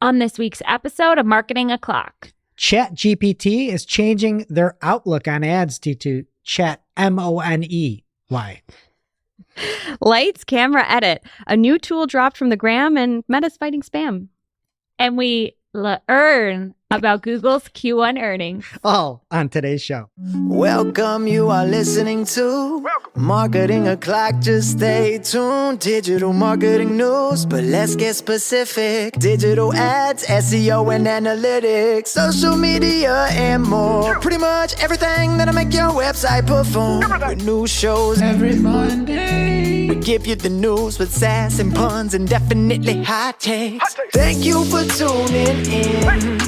On this week's episode of Marketing O'Clock, ChatGPT is changing their outlook on ads due to ChatMONEY. Why? Lights, camera, edit. A new tool dropped from the gram and Meta's fighting spam. and we learn about Google's Q1 earnings. All on today's show. Welcome, you are listening to Marketing O'Clock. Just stay tuned. Digital marketing news, but let's get specific. Digital ads, SEO and analytics, social media and more. Pretty much everything that'll make your website perform. With new shows every Monday. We give you the news with sass and puns and definitely hot takes. Thank you for tuning in.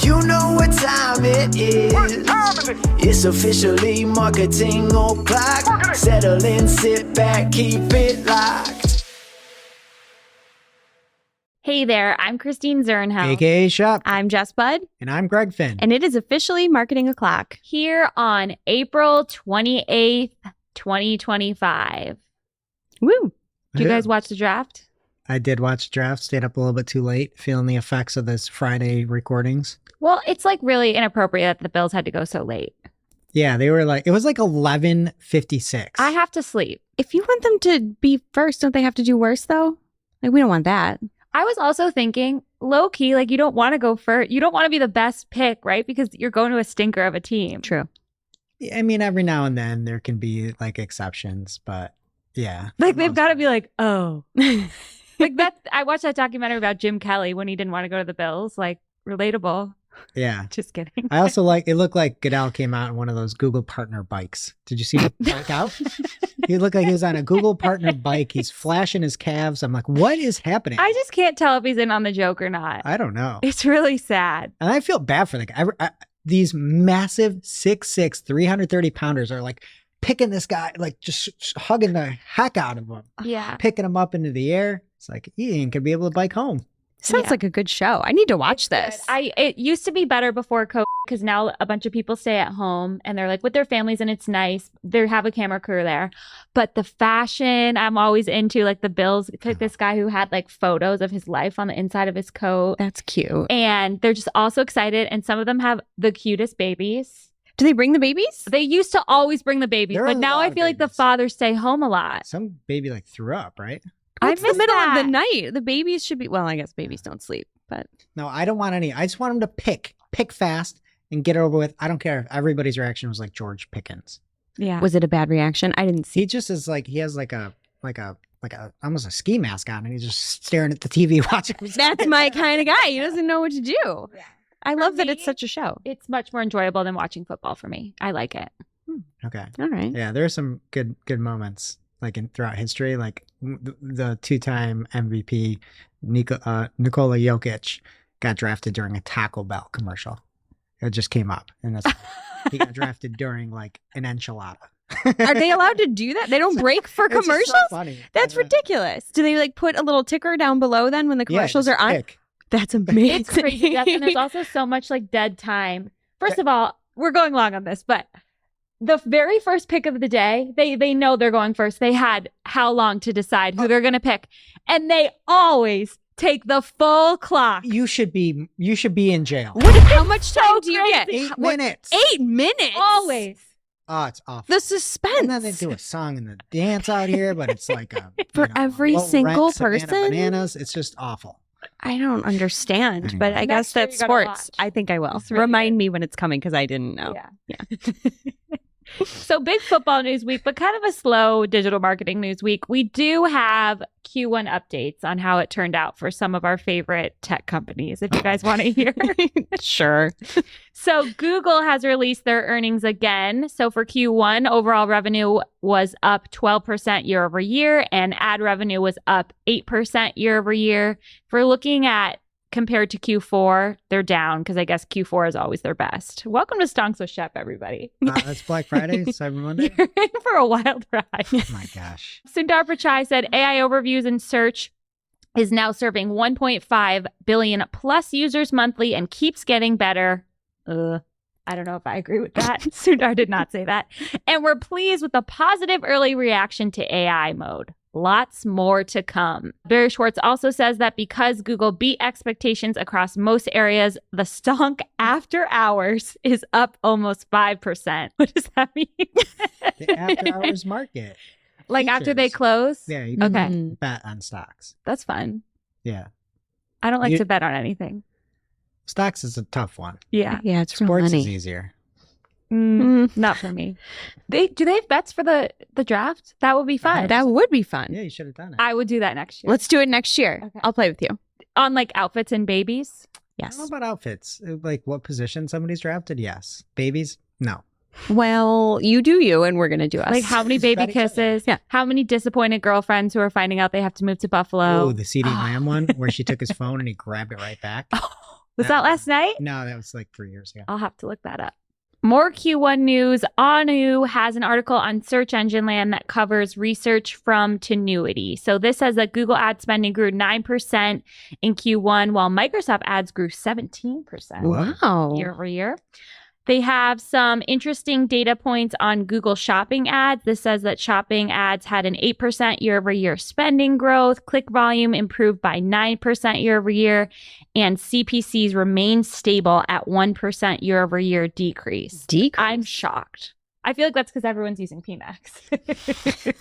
You know what time it is. It's officially Marketing O'Clock. Settle in, sit back, keep it locked. Hey there, I'm Christine Zernheld. AKA Shop. I'm Jess Budd, And I'm Greg Finn. and it is officially Marketing O'Clock. Here on April 28th, 2025. Woo! Did you guys watch the draft? I did watch draft, stayed up a little bit too late, feeling the effects of this Friday recordings. Well, it's like really inappropriate that the Bills had to go so late. Yeah, they were like, it was like 11:56. I have to sleep. If you want them to be first, don't they have to do worse, though? Like, we don't want that. I was also thinking, low key, like you don't want to go first. You don't want to be the best pick, right? Because you're going to a stinker of a team. True. I mean, every now and then there can be like exceptions, but yeah. Like they've got to be like, oh. Like that. I watched that documentary about Jim Kelly when he didn't want to go to the Bills. Like, relatable. Yeah. Just kidding. I also it looked like Goodell came out in one of those Google partner bikes. Did you see him bike out? He looked like he was on a Google partner bike. He's flashing his calves. I'm like, what is happening? I just can't tell if he's in on the joke or not. I don't know. It's really sad. And I feel bad for the guy. These massive 6'6", 330 pounders are like picking this guy, like just hugging the heck out of him, Yeah. picking him up into the air. It's like, he ain't gonna be able to bike home. Sounds Yeah. like a good show. I need to watch this. It used to be better before COVID because now a bunch of people stay at home and they're like with their families and it's nice. They have a camera crew there. But the fashion I'm always into, like the Bills took this guy who had like photos of his life on the inside of his coat. That's cute. And they're just all so excited. And some of them have the cutest babies. Do they bring the babies? They used to always bring the babies, There are but a now lot I of feel like the babies. fathers stay home a lot. Some baby like threw up, right? I It's the miss middle that. of the night. The babies should be, well, I guess babies don't sleep, but No, I don't want any. I just want him to pick fast and get it over with. I don't care if everybody's reaction was like George Pickens. Yeah. was it a bad reaction? I didn't see. He just is like, he has like a almost a ski mask on and he's just staring at the TV watching. That's my kind of guy. He doesn't know what to do. Yeah. I For love that me- it's such a show. It's much more enjoyable than watching football for me. I like it. Okay. All right. Yeah, there are some good moments like throughout history, like the two-time MVP Nikola Jokic got drafted during a Taco Bell commercial. It just came up, and that's he got drafted during like an enchilada. Are they allowed to do that? They don't break for It's just so commercials? funny. That's ridiculous. Do they like put a little ticker down below then when the commercials Yeah, are on? just pick. That's amazing. It's crazy. And there's also so much like dead time. First of all, we're going long on this, but the very first pick of the day, they know they're going first. They had how long to decide who they're going to pick. And they always take the full clock. You should be in jail. How much time do you get? crazy. 8 minutes. 8 minutes? Always. Oh, it's awful. The suspense. And then they do a song and the dance out here, but it's like a For every low single rent Savannah person? Bananas. It's just awful. I don't understand, but I Next guess year that's you gotta sports. watch. I think I will. It's really Remind good. me when it's coming because I didn't know. Yeah. So big football news week, but kind of a slow digital marketing news week. We do have Q1 updates on how it turned out for some of our favorite tech companies, if you guys want to hear. Sure. So Google has released their earnings again. So for Q1, overall revenue was up 12% year over year, and ad revenue was up 8% year over year. If we're looking at compared to Q4, they're down because I guess Q4 is always their best. Welcome to Stonks with Shep, everybody. That's Black Friday, Cyber Monday. You're in for a wild ride. Oh my gosh. Sundar Pichai said AI overviews and search is now serving 1.5 billion plus users monthly and keeps getting better. I don't know if I agree with that. Sundar did not say that. And we're pleased with the positive early reaction to AI mode. lots more to come. Barry Schwartz also says that because Google beat expectations across most areas, the stonk after hours is up almost 5%. What does that mean? The after hours market. Like after they Futures. close? Yeah, you Okay. can bet on stocks. That's fun. Yeah. I don't like You- to bet on anything. Stocks is a tough one. Yeah. Yeah, it's real Sports is money. easier. Not for me. Do they have bets for the draft? That would be fun. That would be fun. Yeah, you should have done it. I would do that next year. Let's do it next year. Okay. I'll play with you. On like outfits and babies. I Yes. don't know about outfits. Like what position somebody's drafted? Yes. Babies? No. Well, you do you, and we're going to do us. Like how many baby Bet each other. kisses? Yeah. How many disappointed girlfriends who are finding out they have to move to Buffalo? Oh, the CD Lamb one where she took his phone and he grabbed it right back. Was that last night? No, that was like 3 years ago. I'll have to look that up. More Q1 news. Anu has an article on Search Engine Land that covers research from Tenuity. So this says that Google ad spending grew 9% in Q1, while Microsoft ads grew 17% wow. year over year. They have some interesting data points on Google Shopping ads. This says that shopping ads had an 8% year over year spending growth. Click volume improved by 9% year over year. And CPCs remain stable at 1% year over year decrease. I'm shocked. I feel like that's because everyone's using PMAX.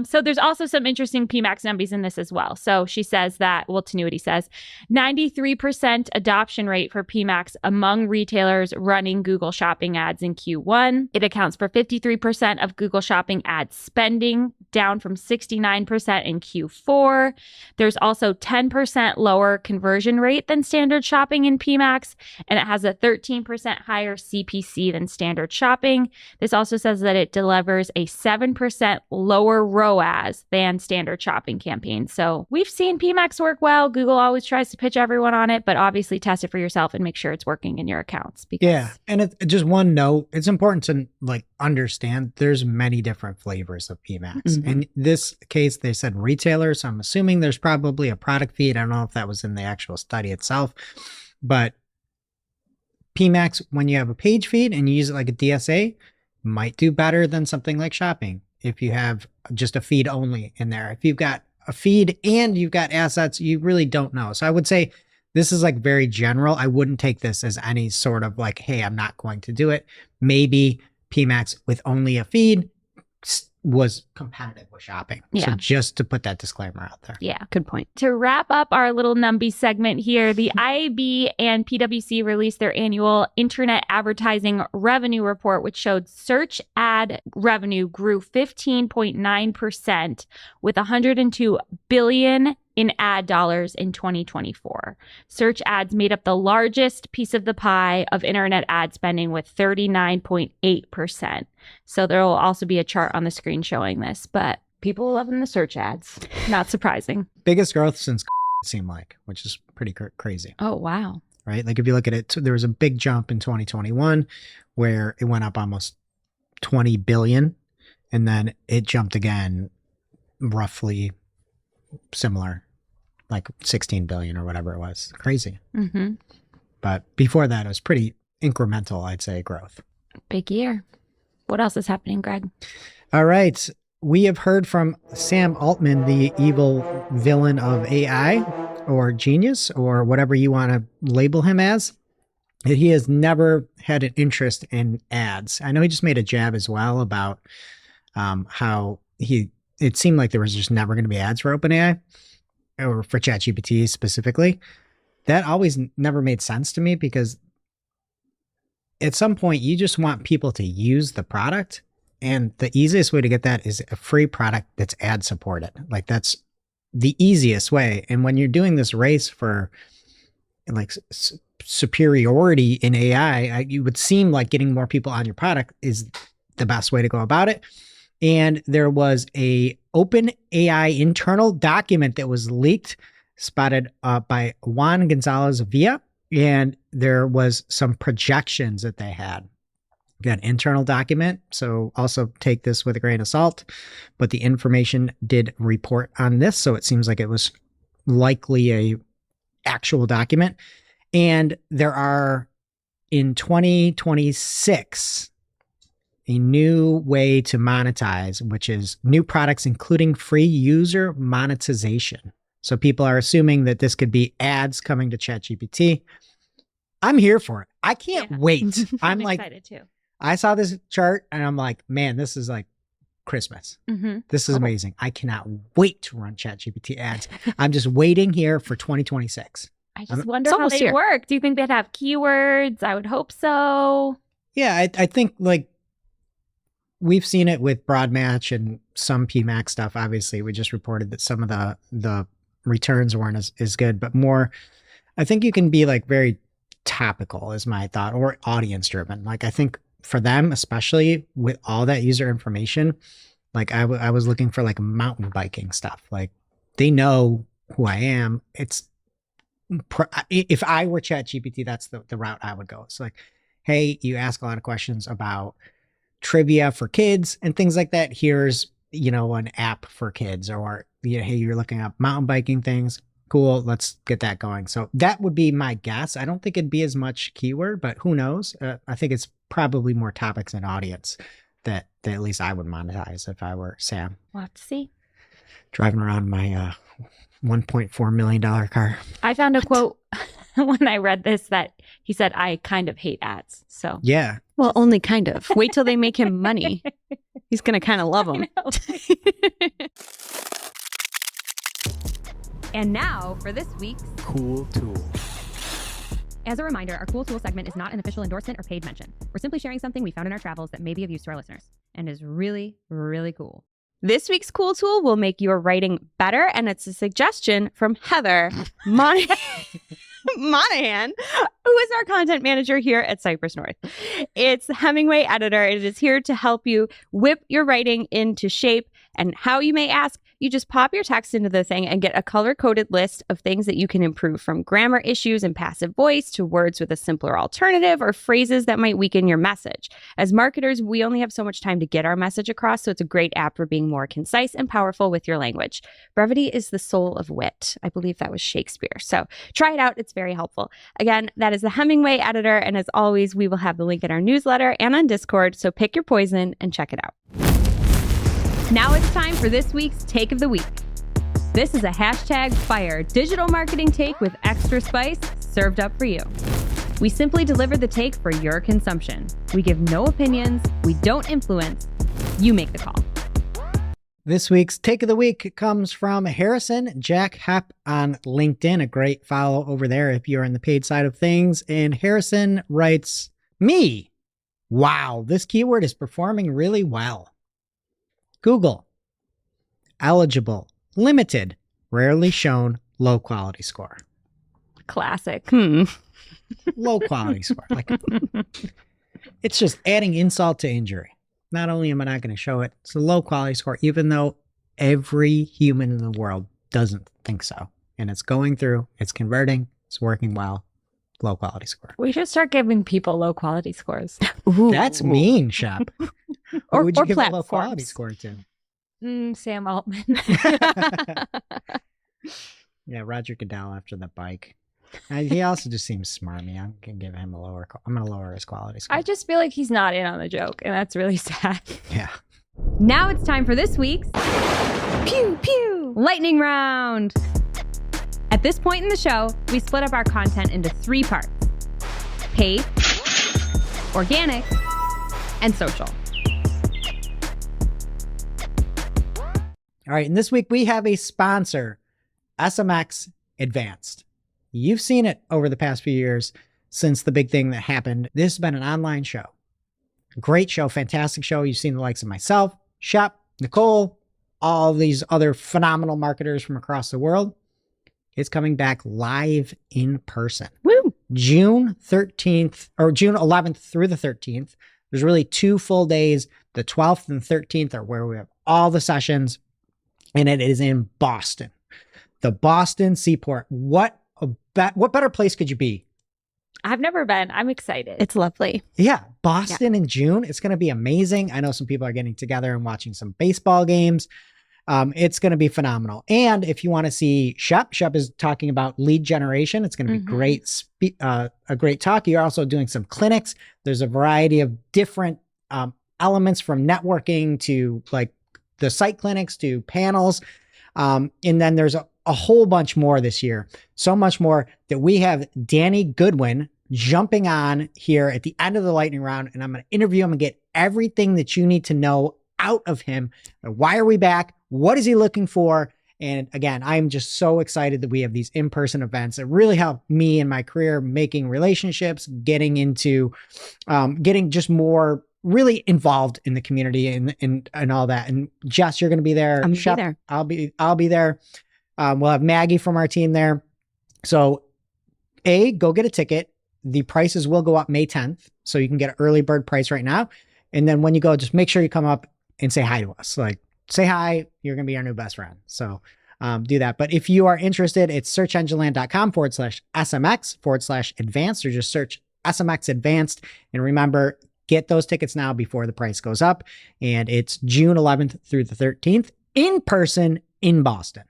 So there's also some interesting PMAX numbers in this as well. So she says that, well, Tenuity says 93% adoption rate for PMAX among retailers running Google Shopping ads in Q1. It accounts for 53% of Google Shopping ad spending, down from 69% in Q4. There's also 10% lower conversion rate than standard shopping in PMAX, and it has a 13% higher CPC than standard shopping. This also says that it delivers a 7% lower ROAS than standard shopping campaigns. So we've seen PMAX work well. Google always tries to pitch everyone on it, but obviously test it for yourself and make sure it's working in your accounts. Because Yeah, and just one note, it's important to like understand there's many different flavors of PMAX. Mhm. In this case, they said retailers. So I'm assuming there's probably a product feed. I don't know if that was in the actual study itself, but PMAX, when you have a page feed and you use it like a DSA, might do better than something like shopping if you have just a feed only in there. If you've got a feed and you've got assets, you really don't know. So I would say this is like very general. I wouldn't take this as any sort of like, hey, I'm not going to do it. Maybe PMAX with only a feed was competitive with shopping. Yeah. So just to put that disclaimer out there. yeah. Good point. To wrap up our little Numby segment here, the IAB and PwC released their annual Internet Advertising Revenue Report, which showed search ad revenue grew 15.9% with $102 billion in ad dollars in 2024. Search ads made up the largest piece of the pie of internet ad spending with 39.8%. So there will also be a chart on the screen showing this, but people are loving the search ads. Not surprising. Biggest growth since it seemed like, which is pretty crazy, Oh, wow. right? Like if you look at it, there was a big jump in 2021 where it went up almost 20 billion. And then it jumped again, roughly similar, like 16 billion or whatever it was. Crazy. Mm-hmm. But before that, it was pretty incremental, I'd say, growth. Big year. What else is happening, Greg? All right. We have heard from Sam Altman, the evil villain of AI or genius or whatever you want to label him as, that he has never had an interest in ads. I know he just made a jab as well about how it seemed like there was just never going to be ads for OpenAI or for ChatGPT specifically. That always never made sense to me because at some point you just want people to use the product. And the easiest way to get that is a free product that's ad supported. Like that's the easiest way. And when you're doing this race for like superiority in AI, you would seem like getting more people on your product is the best way to go about it. And there was a OpenAI internal document that was leaked, spotted by Juan Gonzalez Villa, and there was some projections that they had. Got an internal document, so also take this with a grain of salt, but the information did report on this, so it seems like it was likely a actual document. And there are, in 2026, a new way to monetize, which is new products, including free user monetization. So people are assuming that this could be ads coming to ChatGPT. I'm here for it. I can't wait. I'm like, excited too. I saw this chart and I'm like, man, this is like Christmas. This is amazing. I cannot wait to run ChatGPT ads. I'm just waiting here for 2026. I just wonder it's how almost they here. work. Do you think they'd have keywords? I would hope so. Yeah, I think like we've seen it with Broadmatch and some PMAX stuff. Obviously, we just reported that some of the returns weren't as good, but more, I think you can be like very topical is my thought, or audience driven. Like I think for them, especially with all that user information, like I was looking for like mountain biking stuff. Like they know who I am. It's if I were ChatGPT, that's the route I would go. It's like, hey, you ask a lot of questions about trivia for kids and things like that. Here's, an app for kids, or, hey, you're looking up mountain biking things. Cool. Let's get that going. So that would be my guess. I don't think it'd be as much keyword, but who knows? I think it's probably more topics and audience that at least I would monetize if I were Sam. We'll have to see. Driving around my $1.4 million car. I found a quote when I read this that he said, I kind of hate ads. So Yeah. Well, only kind of. Wait till they make him money. He's going to kind of love them. And now for this week's Cool tool. As a reminder, our Cool Tool segment is not an official endorsement or paid mention. We're simply sharing something we found in our travels that may be of use to our listeners and is really, really cool. This week's cool tool will make your writing better, and it's a suggestion from Heather Monahan, who is our content manager here at Cypress North. It's the Hemingway editor. It is here to help you whip your writing into shape. And how, you may ask? You just pop your text into the thing and get a color-coded list of things that you can improve, from grammar issues and passive voice to words with a simpler alternative or phrases that might weaken your message. As marketers, we only have so much time to get our message across, so it's a great app for being more concise and powerful with your language. Brevity is the soul of wit. I believe that was Shakespeare. So try it out. It's very helpful. Again, that is the Hemingway editor. And as always, we will have the link in our newsletter and on Discord. So pick your poison and check it out. Now it's time for this week's Take of the Week. This is a #fire digital marketing take with extra spice served up for you. We simply deliver the take for your consumption. We give no opinions. We don't influence. You make the call. This week's Take of the Week comes from Harrison Jack Hepp on LinkedIn. A great follow over there if you're in the paid side of things. And Harrison writes, me. Wow, this keyword is performing really well. Google. Eligible. Limited. Rarely shown. Low quality score. Classic. Low quality score. Like, it's just adding insult to injury. Not only am I not going to show it, it's a low quality score, even though every human in the world doesn't think so. And it's going through, it's converting, it's working well. Low quality score. We should start giving people low quality scores. Ooh. That's mean, Shep. Who would you give a low quality platforms. score to? Sam Altman. Yeah, Roger Goodell after the bike. He also just seems smarmy. I'm gonna give him I'm gonna lower his quality score. I just feel like he's not in on the joke, and that's really sad. Yeah. Now it's time for this week's Pew, pew. lightning round. At this point in the show, we split up our content into 3 parts: paid, organic, and social. All right, and this week we have a sponsor, SMX Advanced. You've seen it over the past few years since the big thing that happened. This has been an online show. Great show, fantastic show. You've seen the likes of myself, Shep, Nicole, all these other phenomenal marketers from across the world. It's coming back live in person. Woo. June 13th or June 11th through the 13th. There's really 2 full days. The 12th and 13th are where we have all the sessions, and it is in Boston. The Boston Seaport. What better place could you be? I've never been. I'm excited. It's lovely. Yeah, Boston in June. It's going to be amazing. I know some people are getting together and watching some baseball games. It's going to be phenomenal. And if you want to see Shep is talking about lead generation. It's going to be great. A great talk. You're also doing some clinics. There's a variety of different elements from networking to like the site clinics to panels. And then there's a whole bunch more this year. So much more that we have Danny Goodwin jumping on here at the end of the lightning round. And I'm going to interview him and get everything that you need to know out of him. Why are we back? What is he looking for? And again, I'm just so excited that we have these in-person events that really help me in my career, making relationships, getting into, getting just more really involved in the community and all that. And Jess, you're going to be there. I'm going to be there. I'll be there. We'll have Maggie from our team there. So go get a ticket. The prices will go up May 10th. So you can get an early bird price right now. And then when you go, just make sure you come up and say hi to us. Like, say hi, you're going to be our new best friend. So do that. But if you are interested, it's searchengineland.com/SMX/advanced, or just search SMX Advanced. And remember, get those tickets now before the price goes up. And it's June 11th through the 13th in person in Boston.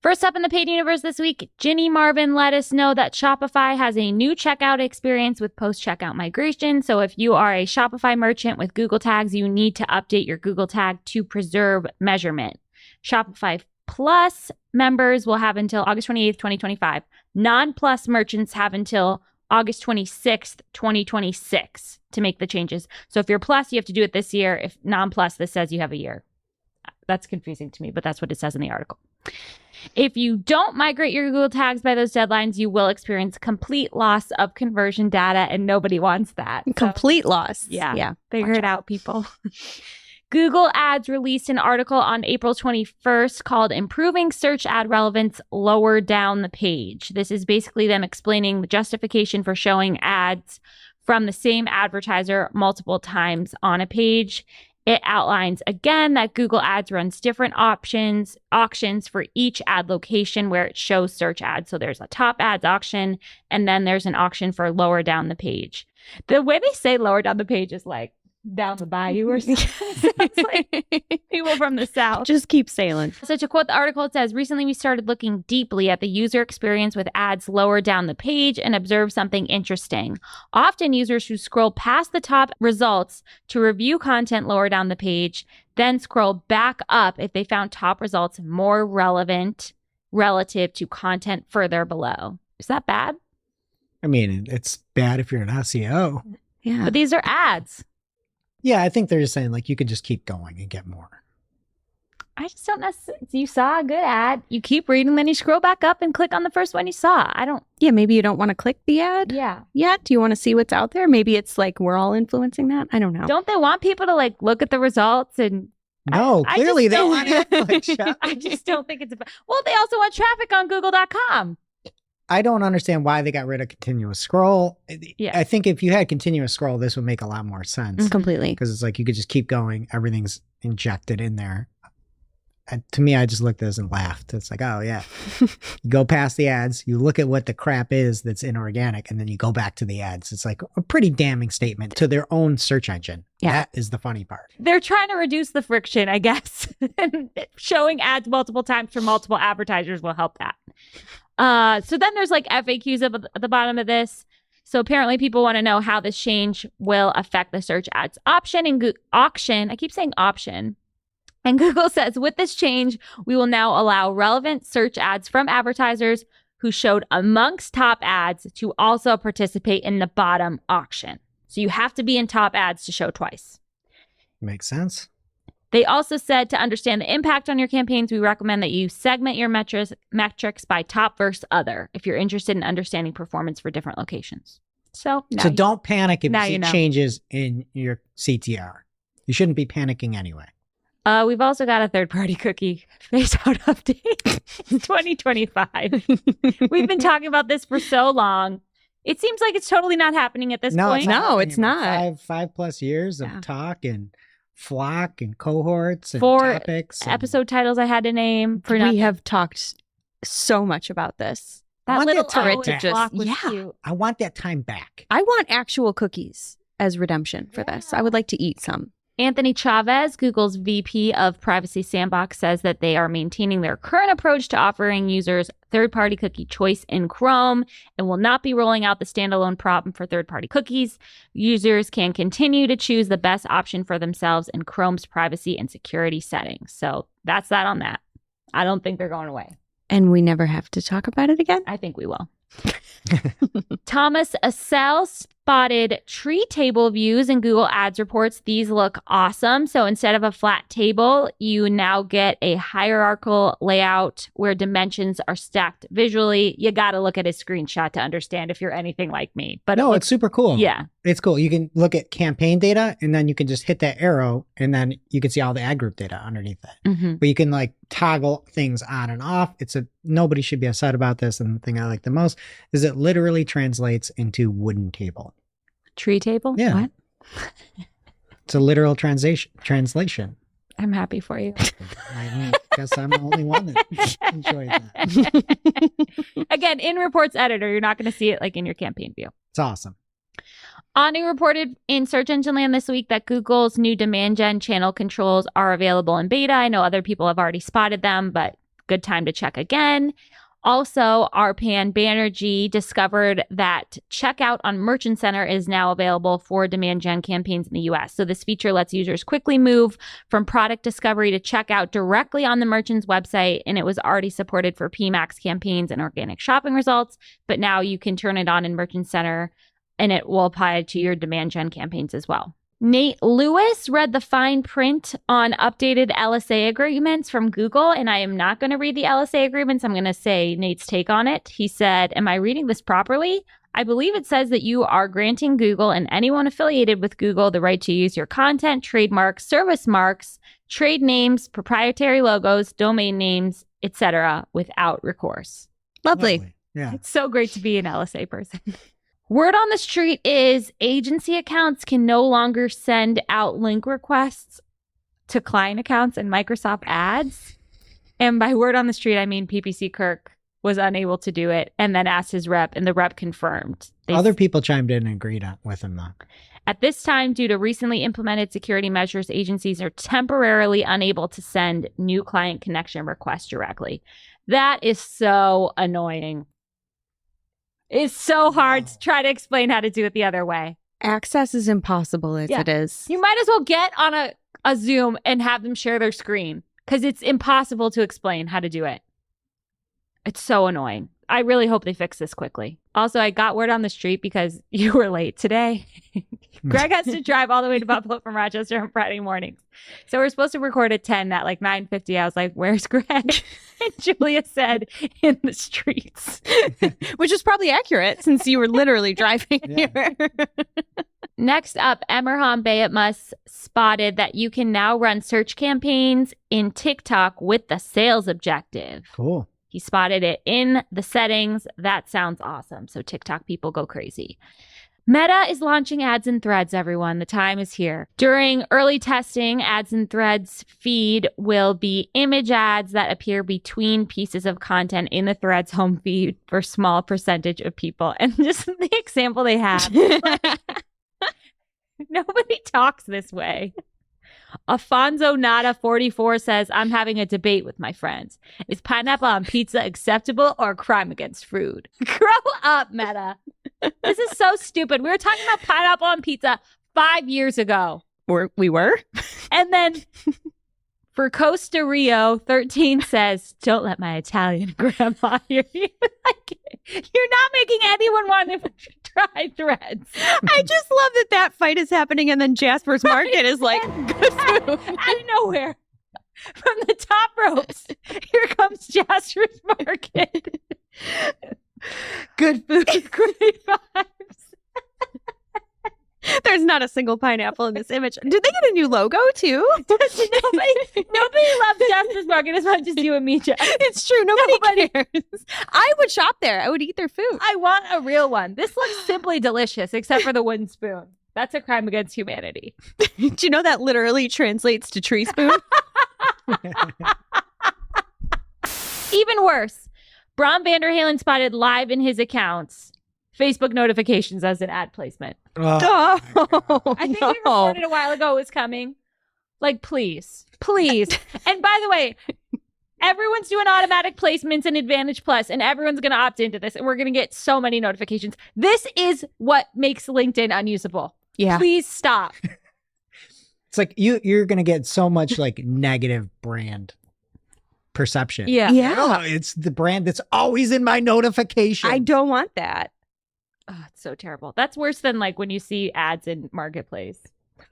First up in the paid universe this week, Ginny Marvin let us know that Shopify has a new checkout experience with post-checkout migration. So if you are a Shopify merchant with Google tags, you need to update your Google tag to preserve measurement. Shopify Plus members will have until August 28th, 2025. Non-Plus merchants have until August 26th, 2026 to make the changes. So if you're Plus, you have to do it this year. If non-Plus, this says you have a year. That's confusing to me, but that's what it says in the article. If you don't migrate your Google tags by those deadlines, you will experience complete loss of conversion data, and nobody wants that. Complete loss. Yeah. Figure it out, people. Google Ads released an article on April 21st called Improving Search Ad Relevance Lower Down the Page. This is basically them explaining the justification for showing ads from the same advertiser multiple times on a page. It outlines again that Google Ads runs different auctions for each ad location where it shows search ads. So there's a top ads auction, and then there's an auction for lower down the page. The way they say lower down the page is like down the bayou or something. It's like people from the South. Just keep sailing. So to quote the article, it says, recently we started looking deeply at the user experience with ads lower down the page and observed something interesting. Often users who scroll past the top results to review content lower down the page, then scroll back up if they found top results more relevant relative to content further below. Is that bad? I mean, it's bad if you're an SEO. Yeah. But these are ads. Yeah, I think they're just saying like you could just keep going and get more. I just don't necessarily. You saw a good ad, you keep reading, then you scroll back up and click on the first one you saw. Yeah, maybe you don't want to click the ad yet. Do you want to see what's out there? Maybe it's like we're all influencing that. I don't know. Don't they want people to like look at the results and? No, clearly they want Netflix. I just don't think it's well, they also want traffic on Google.com. I don't understand why they got rid of continuous scroll. Yeah. I think if you had continuous scroll, this would make a lot more sense. Completely. Because it's like you could just keep going. Everything's injected in there. And to me, I just looked at this and laughed. It's like, oh, yeah. You go past the ads. You look at what the crap is that's inorganic, and then you go back to the ads. It's like a pretty damning statement to their own search engine. Yeah. That is the funny part. They're trying to reduce the friction, I guess. Showing ads multiple times for multiple advertisers will help that. So then there's like FAQs at the bottom of this. So apparently people want to know how this change will affect the search ads option and auction. I keep saying option. And Google says, with this change, we will now allow relevant search ads from advertisers who showed amongst top ads to also participate in the bottom auction. So you have to be in top ads to show twice. Makes sense. They also said to understand the impact on your campaigns, we recommend that you segment your metrics by top versus other if you're interested in understanding performance for different locations. So don't panic if you see you know. changes in your CTR. You shouldn't be panicking anyway. We've also got a third-party cookie phase-out update. It's 2025. We've been talking about this for so long. It seems like it's totally not happening at this point. No, it's not. 5+ years of talk and flock and cohorts and 4 topics. episode titles I had to name. We have talked so much about this. That little time to flock was cute. I want that time back. I want actual cookies as redemption for this. I would like to eat some. Anthony Chavez, Google's VP of Privacy Sandbox, says that they are maintaining their current approach to offering users third-party cookie choice in Chrome and will not be rolling out the standalone problem for third-party cookies. Users can continue to choose the best option for themselves in Chrome's privacy and security settings. So that's that on that. I don't think they're going away. And we never have to talk about it again? I think we will. Thomas Assel spotted tree table views in Google Ads reports. These look awesome. So instead of a flat table, you now get a hierarchical layout where dimensions are stacked visually. You got to look at his screenshot to understand if you're anything like me. But No, it's super cool. Yeah. It's cool. You can look at campaign data and then you can just hit that arrow and then you can see all the ad group data underneath it. Mm-hmm. But you can like toggle things on and off. Nobody should be upset about this. And the thing I like the most is it literally translates into wooden table. Tree table? Yeah. What? It's a literal translation. I'm happy for you. I guess I'm the only one that enjoys that. Again, in Reports Editor, you're not going to see it like in your campaign view. It's awesome. Anu reported in Search Engine Land this week that Google's new demand gen channel controls are available in beta. I know other people have already spotted them, but good time to check again. Also, Arpan Banerjee discovered that checkout on Merchant Center is now available for demand gen campaigns in the US. So this feature lets users quickly move from product discovery to checkout directly on the merchant's website, and it was already supported for PMAX campaigns and organic shopping results, but now you can turn it on in Merchant Center and it will apply to your demand gen campaigns as well. Nate Lewis read the fine print on updated LSA agreements from Google, and I am not going to read the LSA agreements. I'm going to say Nate's take on it. He said, "Am I reading this properly? I believe it says that you are granting Google and anyone affiliated with Google the right to use your content, trademarks, service marks, trade names, proprietary logos, domain names, etc. without recourse." Lovely. Yeah. It's so great to be an LSA person. Word on the street is agency accounts can no longer send out link requests to client accounts in Microsoft Ads. And by word on the street, I mean PPC Kirk was unable to do it and then asked his rep, and the rep confirmed. Other people chimed in and agreed with him, though. At this time, due to recently implemented security measures, agencies are temporarily unable to send new client connection requests directly. That is so annoying. It's so hard to try to explain how to do it the other way. Access is impossible as Yeah. it is. You might as well get on a Zoom and have them share their screen because it's impossible to explain how to do it. It's so annoying. I really hope they fix this quickly. Also, I got word on the street because you were late today. Greg has to drive all the way to Buffalo from Rochester on Friday mornings. So we're supposed to record at 10 at like 9:50. I was like, "Where's Greg?" And Julia said, "In the streets." Which is probably accurate since you were literally driving Yeah. here. Next up, Emirhan Bayatmus spotted that you can now run search campaigns in TikTok with the sales objective. Cool. He spotted it in the settings. That sounds awesome. So TikTok people go crazy. Meta is launching ads and threads, everyone. The time is here. During early testing, ads and threads feed will be image ads that appear between pieces of content in the threads home feed for a small percentage of people. And just the example they have, nobody talks this way. Afonso Nada 44 says, "I'm having a debate with my friends. Is pineapple on pizza acceptable or a crime against food?" Grow up, Meta. This is so stupid. We were talking about pineapple on pizza 5 years ago. We were? And then for Costa Rio, 13 says, "Don't let my Italian grandma hear you." Like, you're not making anyone want to try threads. I just love that fight is happening and then Jasper's Market is like, good food. Out of nowhere. From the top ropes, here comes Jasper's Market. Good food. Great vibes. There's not a single pineapple in this image. Did they get a new logo too? Nobody loves Jasper's Market as much as you and me, Jess. It's true. Nobody cares. I would shop there. I would eat their food. I want a real one. This looks simply delicious, except for the wooden spoon. That's a crime against humanity. Do you know that literally translates to tree spoon? Even worse, Bron Vanderhalen spotted live in his accounts Facebook notifications as an ad placement. Oh, I think we reported a while ago it was coming. Like, please. And by the way, everyone's doing automatic placements in Advantage Plus, and everyone's going to opt into this, and we're going to get so many notifications. This is what makes LinkedIn unusable. Yeah. Please stop. It's like you're going to get so much like negative brand perception. Yeah. Oh, it's the brand that's always in my notification. I don't want that. Oh, it's so terrible. That's worse than like when you see ads in Marketplace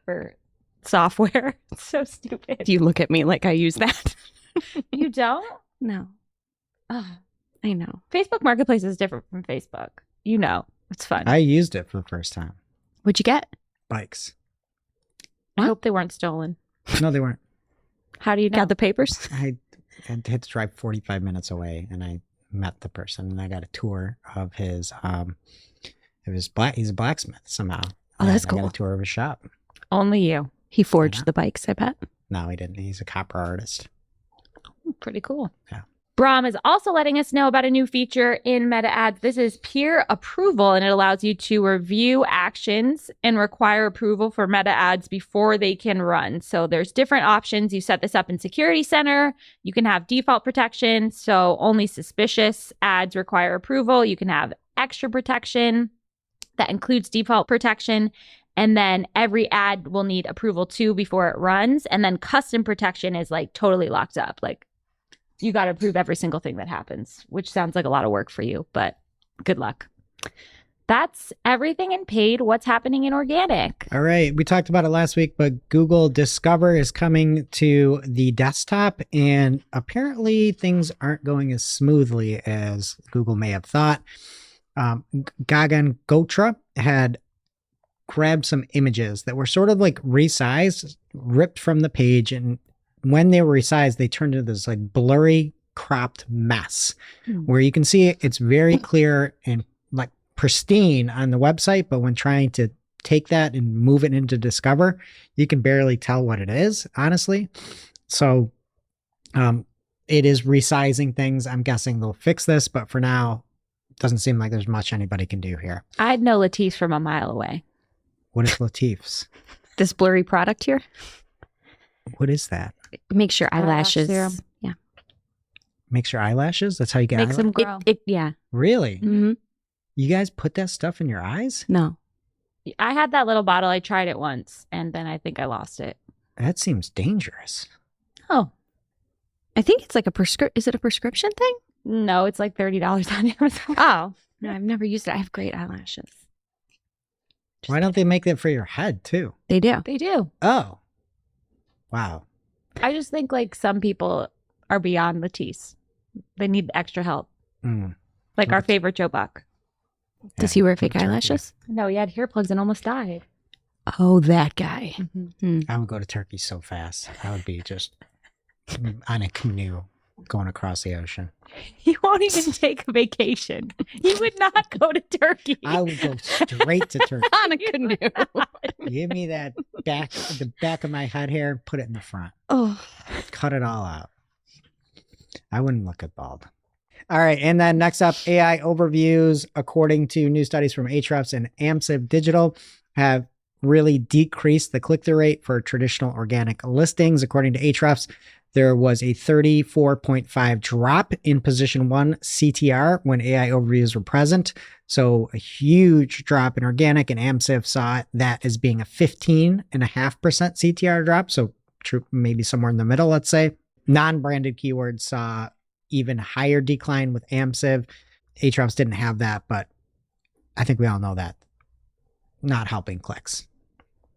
for software. It's so stupid. You look at me like I use that. You don't? No. Oh, I know. Facebook Marketplace is different from Facebook. You know, it's fun. I used it for the first time. What'd you get? Bikes. I hope they weren't stolen. No, they weren't. How do you know? Got the papers? I had to drive 45 minutes away, and I met the person, and I got a tour of his. He's a blacksmith somehow. Oh, that's I got cool. a tour of his shop. Only you. He forged Yeah. the bikes, I bet. No, he didn't. He's a copper artist. Pretty cool. Yeah. Brahm is also letting us know about a new feature in Meta Ads. This is peer approval, and it allows you to review actions and require approval for Meta Ads before they can run. So there's different options. You set this up in Security Center. You can have default protection, so only suspicious ads require approval. You can have extra protection that includes default protection. And then every ad will need approval too before it runs. And then custom protection is like totally locked up. Like you got to approve every single thing that happens, which sounds like a lot of work for you, but good luck. That's everything in paid. What's happening in organic? All right. We talked about it last week, but Google Discover is coming to the desktop, and apparently things aren't going as smoothly as Google may have thought. Gagan Gotra had grabbed some images that were sort of like resized, ripped from the page, and when they were resized, they turned into this like blurry, cropped mess where you can see it's very clear and like pristine on the website, but when trying to take that and move it into Discover, you can barely tell what it is, honestly. So it is resizing things. I'm guessing they'll fix this, but for now, it doesn't seem like there's much anybody can do here. I'd know Latif from a mile away. What is Latif's? This blurry product here What is that? makes your Eyelash eyelashes. serum. Yeah. Makes your eyelashes? That's how you get Makes them eyelashes? grow. Yeah. Really? Mm-hmm. You guys put that stuff in your eyes? No. I had that little bottle. I tried it once, and then I think I lost it. That seems dangerous. Oh, I think it's like is it a prescription thing? no, it's like $30 on Amazon. Oh. No, I've never used it. I have great eyelashes. Why don't they make that for your head too? They do. They do. Oh. Wow. I just think like some people are beyond Latisse. They need extra help. Mm. Like our favorite Joe Buck. Does he wear fake Turkey. eyelashes? No, he had hair plugs and almost died. Oh, that guy. I would go to Turkey so fast. I would be just on a canoe going across the ocean. He won't even take a vacation. He would not go to Turkey. I would go straight to Turkey. On a canoe. Give me that the back of my head hair, put it in the front. Oh. Cut it all out. I wouldn't look at bald. All right. And then next up, AI overviews, according to new studies from Ahrefs and AMSIV Digital, have really decreased the click-through rate for traditional organic listings. According to Ahrefs, there was a 34.5 drop in position 1 CTR when AI overviews were present. So a huge drop in organic, and AMSIV saw that as being a 15.5% CTR drop. So maybe somewhere in the middle, let's say. Non-branded keywords saw even higher decline with AMSIV. Ahrefs didn't have that, but I think we all know that. Not helping clicks.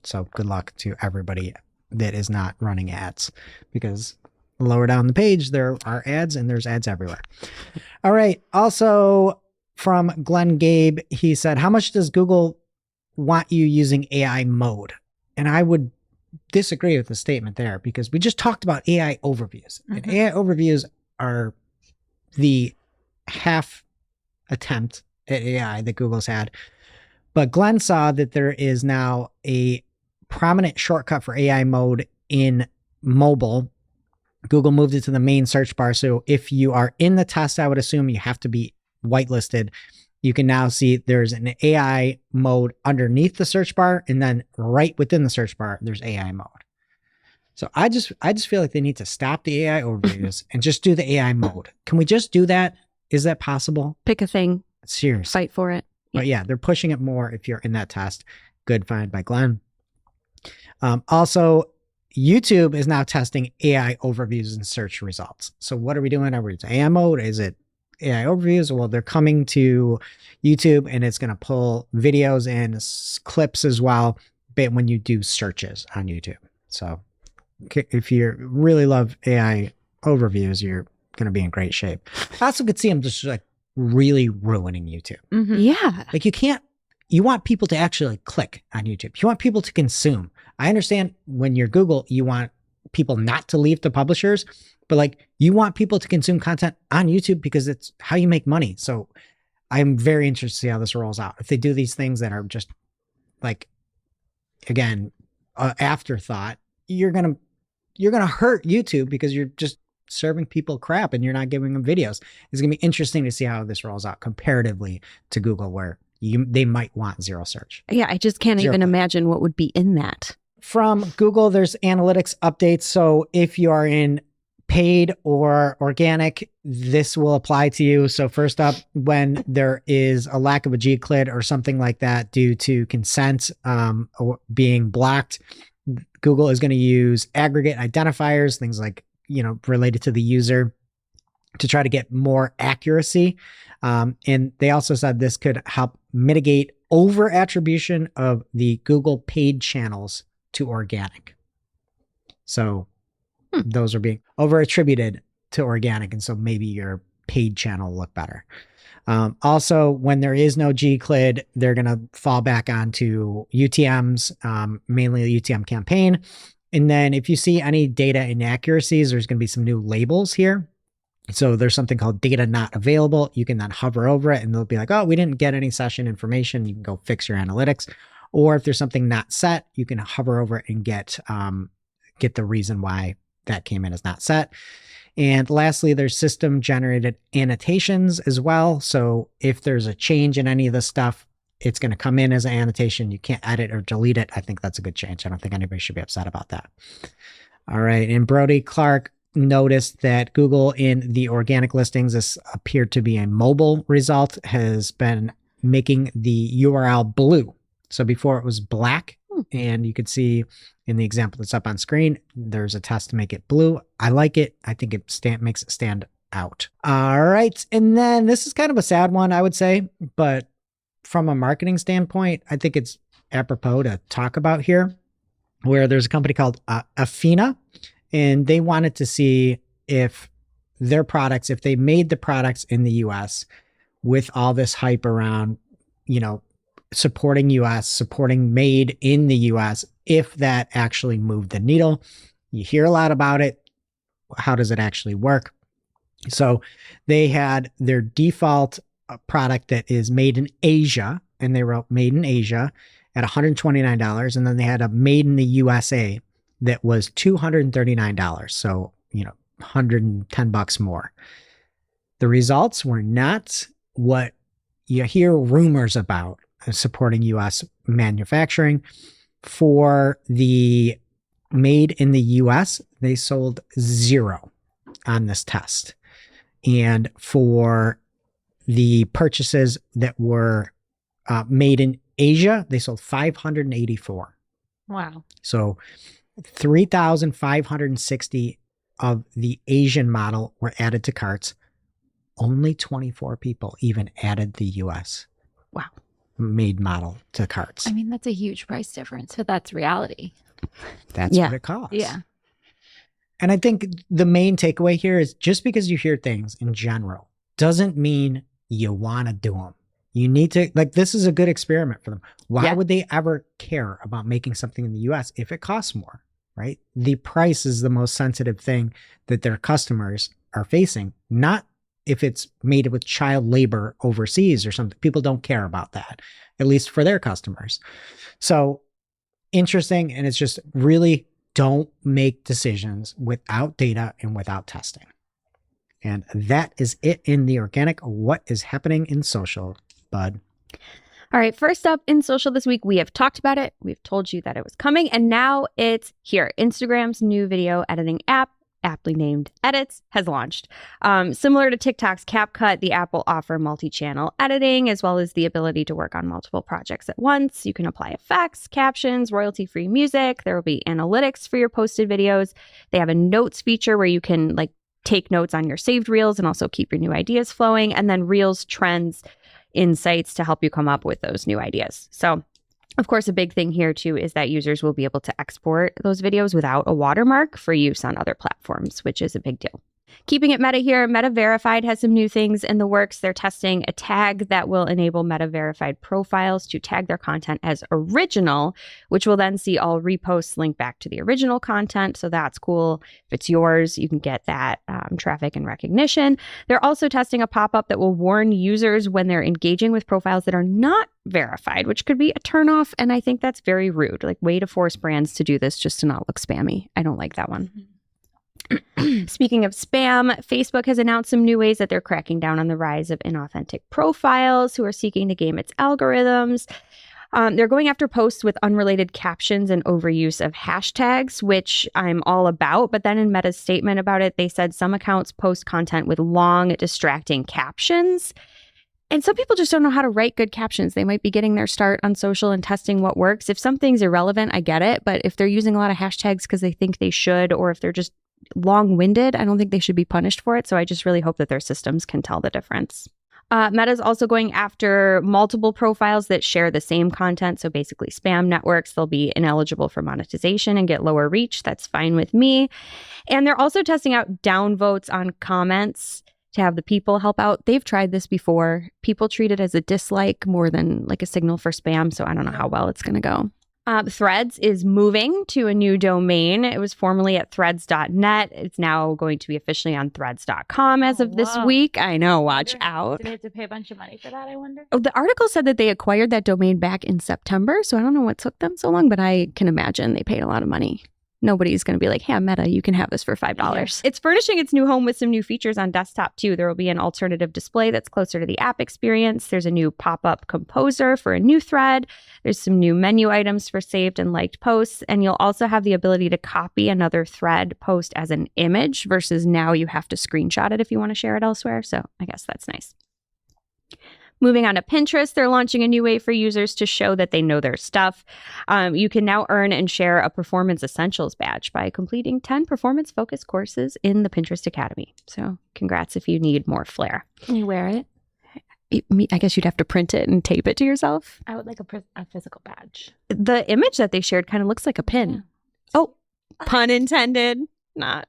So good luck to everybody that is not running ads, because lower down the page, there are ads and there's ads everywhere. All right. Also from Glenn Gabe, he said, how much does Google want you using AI mode? And I would disagree with the statement there, because we just talked about AI overviews. And AI overviews are the half attempt at AI that Google's had. But Glenn saw that there is now a prominent shortcut for AI mode in mobile. Google moved it to the main search bar. So if you are in the test, I would assume you have to be whitelisted. You can now see there's an AI mode underneath the search bar, and then right within the search bar, there's AI mode. So I just feel like they need to stop the AI overviews and just do the AI mode. Can we just do that? Is that possible? Pick a thing, Seriously. fight for it. But yeah, they're pushing it more if you're in that test. Good find by Glenn. Also, YouTube is now testing AI overviews and search results. So what are we doing? Are we doing AI mode? Is it AI overviews? Well, they're coming to YouTube and it's going to pull videos and clips as well, but when you do searches on YouTube. So if you really love AI overviews, you're going to be in great shape. I also could see them just like really ruining YouTube. Mm-hmm. Yeah. Like you want people to actually click on YouTube. You want people to consume. I understand when you're Google, you want people not to leave to publishers, but like you want people to consume content on YouTube because it's how you make money. So I'm very interested to see how this rolls out. If they do these things that are just like, again, afterthought, you're going to hurt YouTube because you're just serving people crap and you're not giving them videos. It's going to be interesting to see how this rolls out comparatively to Google, where they might want zero search. Yeah, I just can't even imagine what would be in that. From Google, there's analytics updates. So if you are in paid or organic, this will apply to you. So first up, when there is a lack of a Gclid or something like that due to consent or being blocked, Google is going to use aggregate identifiers, things like, related to the user, to try to get more accuracy. And they also said this could help mitigate over attribution of the Google paid channels to organic. So those are being over attributed to organic. And so maybe your paid channel will look better. Also, when there is no Gclid, they're going to fall back onto UTMs, mainly the UTM campaign. And then if you see any data inaccuracies, there's going to be some new labels here. So there's something called data not available. You can then hover over it and they'll be like, oh, we didn't get any session information. You can go fix your analytics. Or if there's something not set, you can hover over it and get the reason why that came in as not set. And lastly, there's system generated annotations as well. So if there's a change in any of the stuff, it's going to come in as an annotation. You can't edit or delete it. I think that's a good change. I don't think anybody should be upset about that. All right. And Brody Clark noticed that Google in the organic listings, this appeared to be a mobile result, has been making the URL blue. So before it was black, and you could see in the example that's up on screen, there's a test to make it blue. I like it. I think it makes it stand out. All right. And then this is kind of a sad one, I would say, but from a marketing standpoint, I think it's apropos to talk about here, where there's a company called Afina, and they wanted to see if their products, if they made the products in the US with all this hype around, supporting US, supporting made in the US, if that actually moved the needle. You hear a lot about it. How does it actually work? So they had their default product that is made in Asia, and they wrote made in Asia at $129. And then they had a made in the USA that was $239. So, $110 more. The results were not what you hear rumors about supporting US manufacturing. For the made in the US, they sold 0 on this test. And for the purchases that were made in Asia, they sold 584. Wow. So 3,560 of the Asian model were added to carts. Only 24 people even added the US made model to carts. I mean, that's a huge price difference, but that's reality. That's what it costs. Yeah. And I think the main takeaway here is just because you hear things in general doesn't mean you want to do them. You need to, this is a good experiment for them. Why would they ever care about making something in the US if it costs more, right? The price is the most sensitive thing that their customers are facing, not if it's made with child labor overseas or something. People don't care about that, at least for their customers. So interesting. And it's just really don't make decisions without data and without testing. And that is it in the organic. What is happening in social, bud? All right, first up in social this week, we have talked about it. We've told you that it was coming, and now it's here. Instagram's new video editing app, aptly named Edits, has launched. Similar to TikTok's CapCut, the app will offer multi-channel editing as well as the ability to work on multiple projects at once. You can apply effects, captions, royalty-free music. There will be analytics for your posted videos. They have a notes feature where you can take notes on your saved reels and also keep your new ideas flowing, and then reels, trends, insights to help you come up with those new ideas. So, of course, a big thing here too is that users will be able to export those videos without a watermark for use on other platforms, which is a big deal. Keeping it meta here, Meta Verified has some new things in the works. They're testing a tag that will enable Meta Verified profiles to tag their content as original, which will then see all reposts link back to the original content. So that's cool. If it's yours, you can get that traffic and recognition. They're also testing a pop-up that will warn users when they're engaging with profiles that are not verified, which could be a turnoff. And I think that's very rude. Way to force brands to do this just to not look spammy. I don't like that one. Speaking of spam, Facebook has announced some new ways that they're cracking down on the rise of inauthentic profiles who are seeking to game its algorithms. They're going after posts with unrelated captions and overuse of hashtags, which I'm all about. But then in Meta's statement about it, they said some accounts post content with long, distracting captions. And some people just don't know how to write good captions. They might be getting their start on social and testing what works. If something's irrelevant, I get it. But if they're using a lot of hashtags because they think they should, or if they're just long-winded, I don't think they should be punished for it. So I just really hope that their systems can tell the difference. Meta's also going after multiple profiles that share the same content. So basically spam networks, they'll be ineligible for monetization and get lower reach. That's fine with me. And they're also testing out downvotes on comments to have the people help out. They've tried this before. People treat it as a dislike more than a signal for spam. So I don't know how well it's going to go. Threads is moving to a new domain. It was formerly at threads.net. It's now going to be officially on threads.com as of this week. I know, watch out. Do they have to pay a bunch of money for that, I wonder? Oh, the article said that they acquired that domain back in September, so I don't know what took them so long, but I can imagine they paid a lot of money. Nobody's going to be like, hey, Meta, you can have this for $5. Yeah. It's furnishing its new home with some new features on desktop, too. There will be an alternative display that's closer to the app experience. There's a new pop-up composer for a new thread. There's some new menu items for saved and liked posts. And you'll also have the ability to copy another thread post as an image versus now you have to screenshot it if you want to share it elsewhere. So I guess that's nice. Moving on to Pinterest, they're launching a new way for users to show that they know their stuff. You can now earn and share a Performance Essentials badge by completing 10 performance-focused courses in the Pinterest Academy. So congrats if you need more flair. Can you wear it? I guess you'd have to print it and tape it to yourself. I would like a physical badge. The image that they shared kind of looks like a pin. Yeah. Oh, pun intended. Not.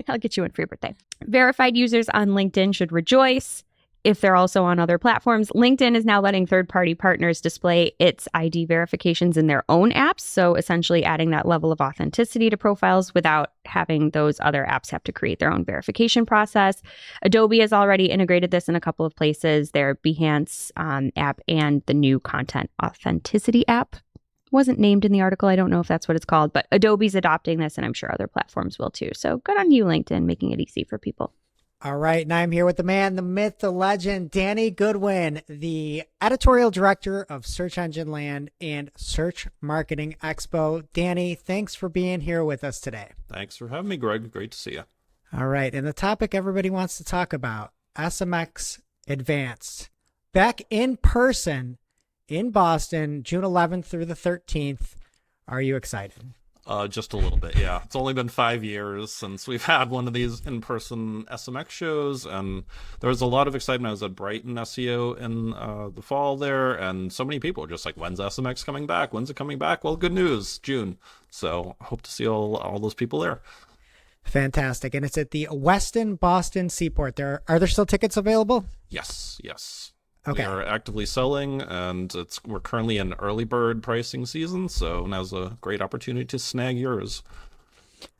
I'll get you one for your birthday. Verified users on LinkedIn should rejoice. If they're also on other platforms, LinkedIn is now letting third-party partners display its ID verifications in their own apps. So essentially adding that level of authenticity to profiles without having those other apps have to create their own verification process. Adobe has already integrated this in a couple of places. Their Behance app and the new Content Authenticity app wasn't named in the article. I don't know if that's what it's called, but Adobe's adopting this, and I'm sure other platforms will too. So good on you, LinkedIn, making it easy for people. All right, now I'm here with the man, the myth, the legend, Danny Goodwin, the editorial director of Search Engine Land and Search Marketing Expo. Danny, thanks for being here with us today. Thanks for having me, Greg. Great to see you. All right, and the topic everybody wants to talk about, SMX Advanced. Back in person in Boston, June 11th through the 13th. Are you excited? Just a little bit, yeah. It's only been 5 years since we've had one of these in-person SMX shows, and there was a lot of excitement. I was at Brighton SEO in the fall there, and so many people were just like, when's SMX coming back? When's it coming back? Well, good news, June. So I hope to see all those people there. Fantastic. And it's at the Westin Boston Seaport. Are there still tickets available? Yes. Okay. We are actively selling, and we're currently in early bird pricing season, so now's a great opportunity to snag yours.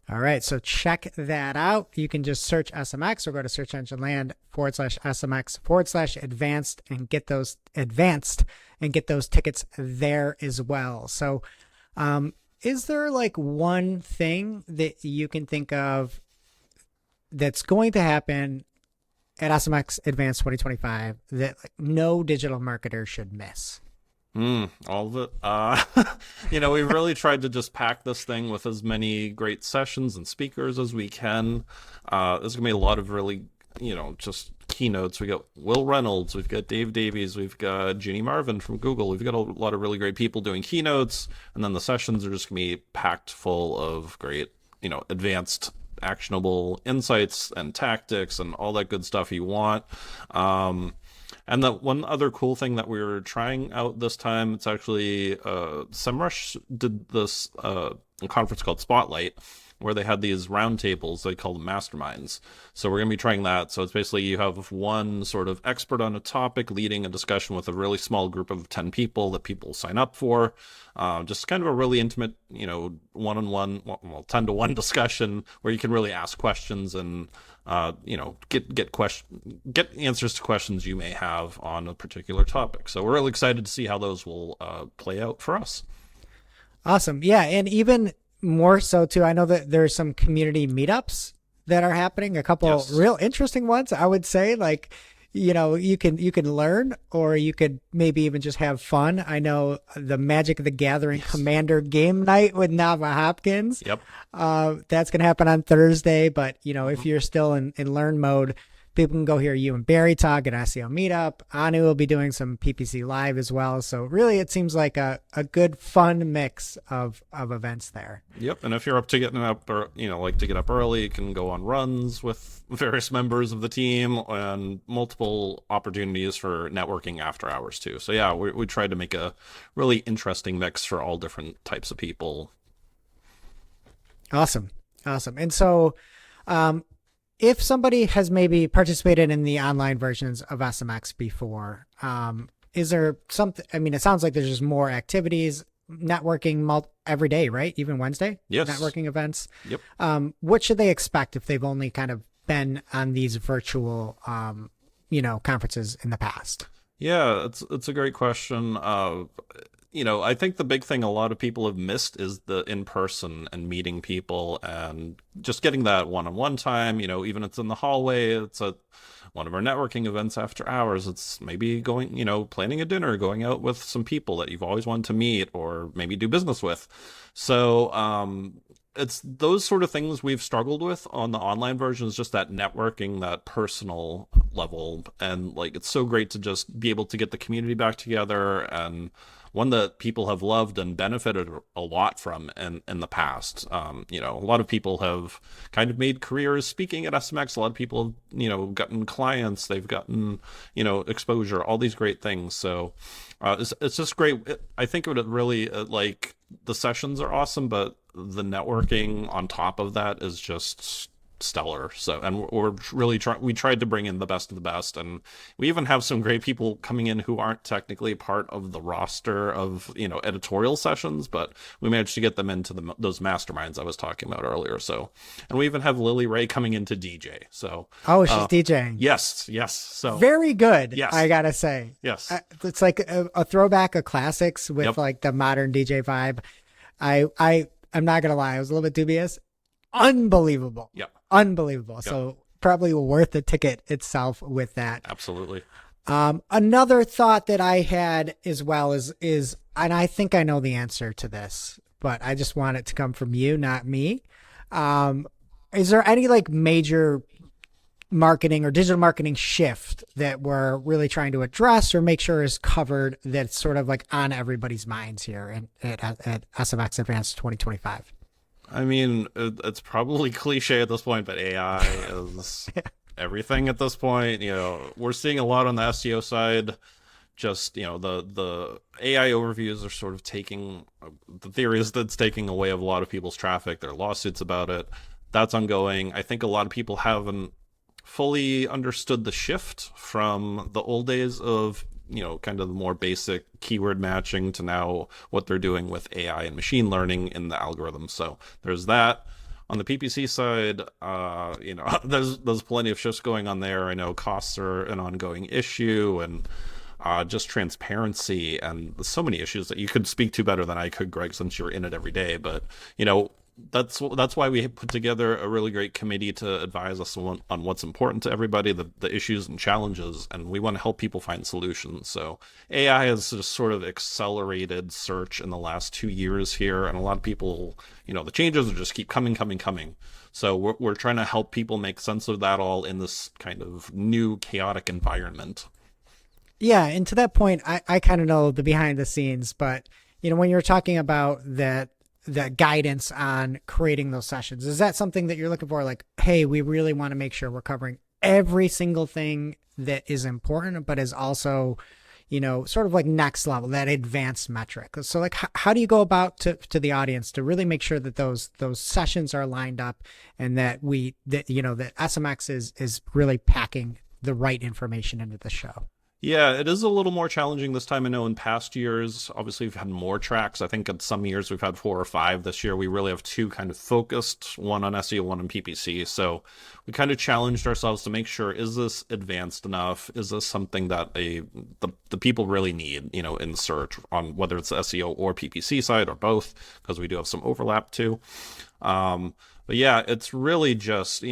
All right, so check that out. You can just search SMX or go to Search Engine Land /SMX/advanced and get those tickets there as well. So is there one thing that you can think of that's going to happen at SMX Advanced 2025 that like, no digital marketer should miss? All of it. We've really tried to just pack this thing with as many great sessions and speakers as we can. There's gonna be a lot of really, just keynotes. We got Will Reynolds, we've got Dave Davies, we've got Ginny Marvin from Google. We've got a lot of really great people doing keynotes, and then the sessions are just gonna be packed full of great, advanced actionable insights and tactics and all that good stuff you want. And the one other cool thing that we were trying out this time, it's actually SEMrush did this conference called Spotlight, where they had these roundtables, they call them masterminds. So we're going to be trying that. So it's basically you have one sort of expert on a topic leading a discussion with a really small group of 10 people that people sign up for. Just kind of a really intimate, one-on-one, 10-to-1 discussion where you can really ask questions and, get answers to questions you may have on a particular topic. So we're really excited to see how those will play out for us. Awesome. Yeah. And even more so too, I know that there's some community meetups that are happening, a couple real interesting ones, I would say. Like, you can learn, or you could maybe even just have fun. I know the Magic the Gathering Commander game night with Nava Hopkins. Yep. That's going to happen on Thursday. But, if you're still in learn mode, people can go hear you and Barry talk at SEO Meetup. Anu will be doing some PPC Live as well. So really, it seems like a good, fun mix of events there. Yep. And if you're up to getting up, or like to get up early, you can go on runs with various members of the team, and multiple opportunities for networking after hours too. So yeah, we tried to make a really interesting mix for all different types of people. Awesome. And so, if somebody has maybe participated in the online versions of SMX before, is there something? I mean, it sounds like there's just more activities, networking every day, right? Even Wednesday? Yes. Networking events. Yep. What should they expect if they've only kind of been on these virtual, conferences in the past? Yeah, it's a great question. I think the big thing a lot of people have missed is the in-person and meeting people and just getting that one-on-one time. Even if it's in the hallway, it's at one of our networking events after hours. It's maybe going, planning a dinner, going out with some people that you've always wanted to meet or maybe do business with. So it's those sort of things we've struggled with on the online version, is just that networking, that personal level. And like, it's so great to just be able to get the community back together, and one that people have loved and benefited a lot from in the past. A lot of people have kind of made careers speaking at SMX. A lot of people have, gotten clients, they've gotten, exposure, all these great things. So it's just great. I think it would really, the sessions are awesome, but the networking on top of that is just stellar. So, and we're really we tried to bring in the best of the best, and we even have some great people coming in who aren't technically part of the roster of editorial sessions, but we managed to get them into those masterminds I was talking about earlier. So, and we even have Lily Ray coming in to DJ. So she's DJing. Yes. So very good. Yes, I gotta say. Yes, it's like a throwback of classics with like the modern DJ vibe. I'm not gonna lie, I was a little bit dubious. Unbelievable. Yep. Unbelievable. Yep. So probably worth the ticket itself with that. Absolutely. Another thought that I had as well is, and I think I know the answer to this, but I just want it to come from you, not me. Is there any like major marketing or digital marketing shift that we're really trying to address or make sure is covered, that's sort of like on everybody's minds here at SMX Advanced 2025? I mean, it's probably cliche at this point, but AI is everything at this point. We're seeing a lot on the SEO side. Just, the AI overviews are sort of taking, the theory is that it's taking away a lot of people's traffic. There are lawsuits about it. That's ongoing. I think a lot of people haven't fully understood the shift from the old days of kind of the more basic keyword matching to now what they're doing with AI and machine learning in the algorithm. So there's that. On the PPC side, there's plenty of shifts going on there. I know costs are an ongoing issue, and just transparency, and so many issues that you could speak to better than I could, Greg, since you're in it every day. But that's why we put together a really great committee to advise us on what's important to everybody, the issues and challenges, and we want to help people find solutions. So AI has just sort of accelerated search in the last 2 years here, and a lot of people, the changes will just keep coming. So we're trying to help people make sense of that all in this kind of new chaotic environment. Yeah, and to that point, I kind of know the behind the scenes, but when you're talking about that guidance on creating those sessions, is that something that you're looking for? Like, hey, we really want to make sure we're covering every single thing that is important, but is also, sort of like next level, that advanced metric. So like, how do you go about to the audience to really make sure that those sessions are lined up and that that SMX is really packing the right information into the show? Yeah, it is a little more challenging this time. I know in past years, obviously we've had more tracks. I think in some years we've had 4 or 5. This year we really have 2 kind of focused, one on SEO, one on PPC. So we kind of challenged ourselves to make sure, is this advanced enough? Is this something that the people really need, in search, on whether it's the SEO or PPC side or both, because we do have some overlap too. But yeah, it's really just,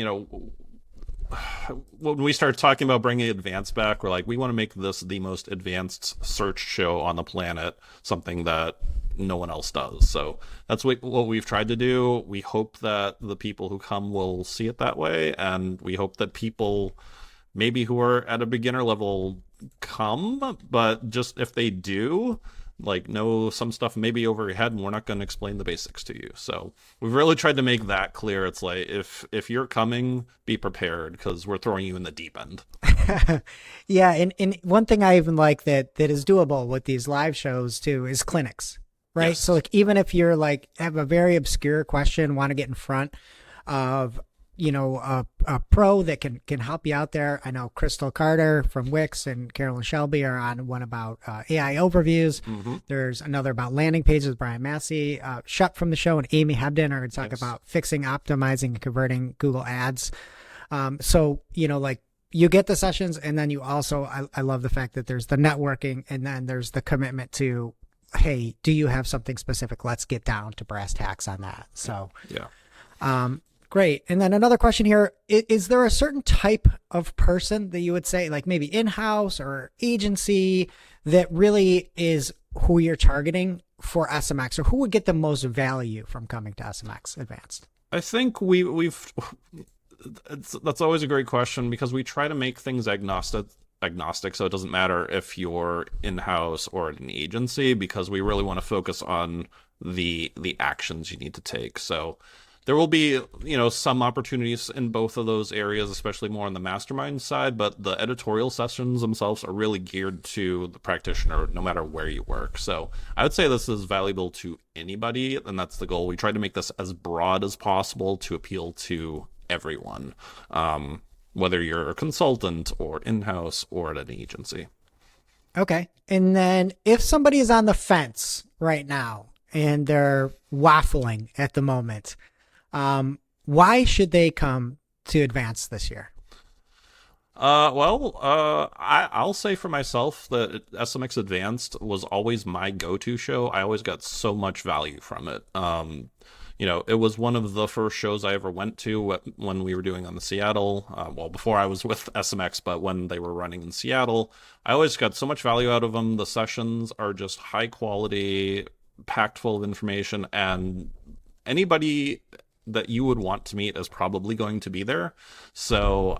when we start talking about bringing advanced back, we're like, we want to make this the most advanced search show on the planet, something that no one else does. So that's what we've tried to do. We hope that the people who come will see it that way, and we hope that people maybe who are at a beginner level come, but just if they do, like, know some stuff maybe over your head, and we're not going to explain the basics to you. So we've really tried to make that clear. It's like, if you're coming, be prepared, because we're throwing you in the deep end. Yeah, and one thing I even like that is doable with these live shows too is clinics, right? Yes. So like, even if you're like have a very obscure question, want to get in front of a pro that can help you out there. I know Crystal Carter from Wix and Carolyn Shelby are on one about AI overviews. Mm-hmm. There's another about landing pages with Brian Massey. Shut from the show and Amy Hebden are going to talk about fixing, optimizing, and converting Google Ads. So, like, you get the sessions, and then you also, I love the fact that there's the networking, and then there's the commitment to, hey, do you have something specific? Let's get down to brass tacks on that. So, yeah. Great. And then another question here, is there a certain type of person that you would say, like maybe in-house or agency, that really is who you're targeting for SMX, or who would get the most value from coming to SMX Advanced? I think that's always a great question, because we try to make things agnostic, so it doesn't matter if you're in-house or an agency, because we really want to focus on the actions you need to take. So there will be, some opportunities in both of those areas, especially more on the mastermind side, but the editorial sessions themselves are really geared to the practitioner, no matter where you work. So I would say this is valuable to anybody, and that's the goal. We try to make this as broad as possible to appeal to everyone, whether you're a consultant or in-house or at an agency. Okay. And then if somebody is on the fence right now and they're waffling at the moment, why should they come to Advance this year? I'll say for myself that SMX Advanced was always my go-to show. I always got so much value from it. It was one of the first shows I ever went to when we were doing on the Seattle, before I was with SMX, but when they were running in Seattle, I always got so much value out of them. The sessions are just high quality, packed full of information, and anybody that you would want to meet is probably going to be there. So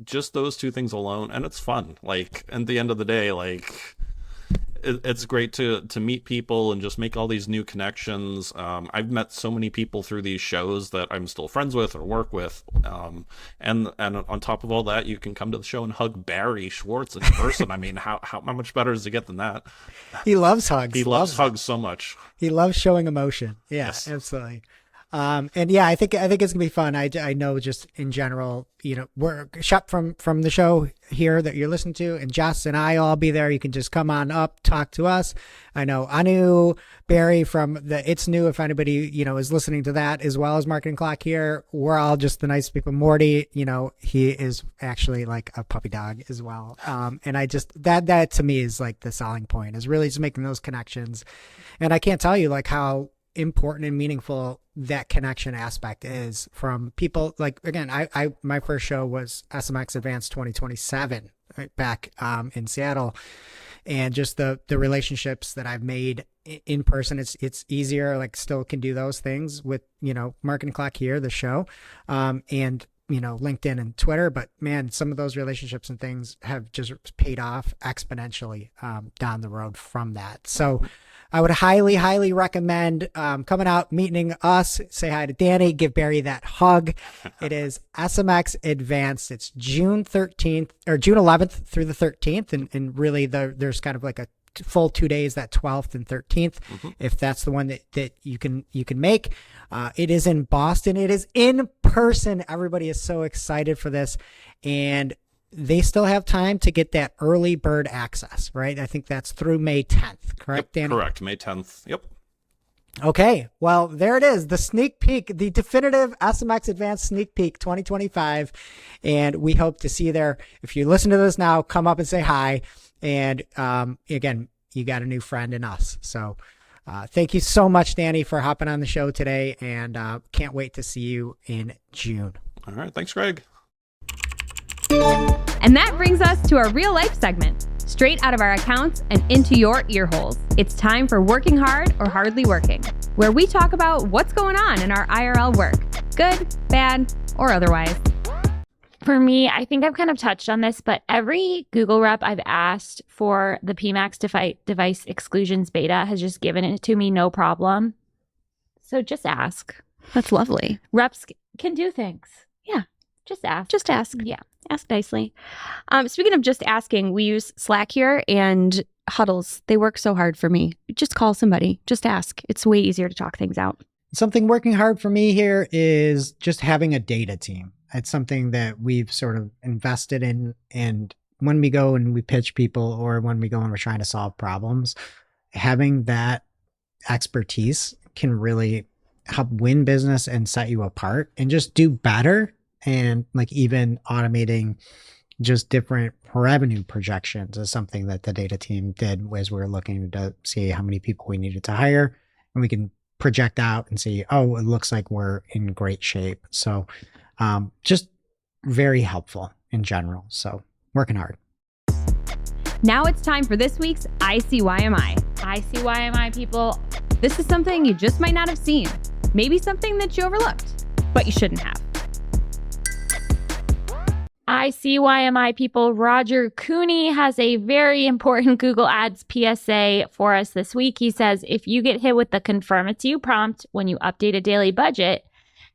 just those 2 things alone, and it's fun. Like, at the end of the day, like, it's great to meet people and just make all these new connections. I've met so many people through these shows that I'm still friends with or work with. And on top of all that, you can come to the show and hug Barry Schwartz in person. I mean, how much better does it get than that? He loves hugs. He loves hugs so much. He loves showing emotion. Yeah, yes. Absolutely. And yeah, I think it's gonna be fun. I know, just in general, we're shut from the show here that you're listening to, and Jess and I all be there. You can just come on up, talk to us. I know Anu, Barry from the It's New, if anybody, is listening to that, as well as Marketing Clock here. We're all just the nice people. Morty, he is actually like a puppy dog as well. And I just, that to me is like the selling point, is really just making those connections. And I can't tell you like how important and meaningful that connection aspect is from people like, again, I my first show was SMX Advanced 2027 right back in Seattle, and just the relationships that I've made in person. It's easier, like still can do those things with, Marketing Clock here, the show, and LinkedIn and Twitter, but man, some of those relationships and things have just paid off exponentially down the road from that. So I would highly, highly recommend coming out, meeting us, say hi to Danny, give Barry that hug. It is SMX Advanced. It's June 13th or June 11th through the 13th. And really there's kind of like a full 2 days, that 12th and 13th, if that's the one that you can make. It is in Boston. It is in person. Everybody is so excited for this, and they still have time to get that early bird access, right? I think that's through May 10th, correct, Danny? Correct, May 10th. Yep. Okay, well, there it is, the sneak peek, the definitive SMX Advanced Sneak Peek 2025, and we hope to see you there. If you listen to this now, come up and say hi, and again, you got a new friend in us. So thank you so much, Danny, for hopping on the show today, and can't wait to see you in June. All right, thanks, Greg. And that brings us to our real life segment, straight out of our accounts and into your ear holes. It's time for Working Hard or Hardly Working, where we talk about what's going on in our IRL work, good, bad, or otherwise. For me, I think I've kind of touched on this, but every Google rep I've asked for the PMAX device exclusions beta has just given it to me, no problem. So just ask. That's lovely. Reps can do things. Yeah. Just ask. Just ask. Yeah. Ask nicely. Speaking of just asking, we use Slack here and huddles. They work so hard for me. Just call somebody. Just ask. It's way easier to talk things out. Something working hard for me here is just having a data team. It's something that we've sort of invested in. And when we go and we pitch people, or when we go and we're trying to solve problems, having that expertise can really help win business and set you apart and just do better. And like even automating just different revenue projections is something that the data team did, as we were looking to see how many people we needed to hire, and we can project out and see, oh, it looks like we're in great shape. So just very helpful in general. So working hard. Now it's time for this week's ICYMI. ICYMI, people. This is something you just might not have seen. Maybe something that you overlooked, but you shouldn't have. ICYMI, people. Roger Cooney has a very important Google Ads PSA for us this week. He says, if you get hit with the confirm it's you prompt when you update a daily budget,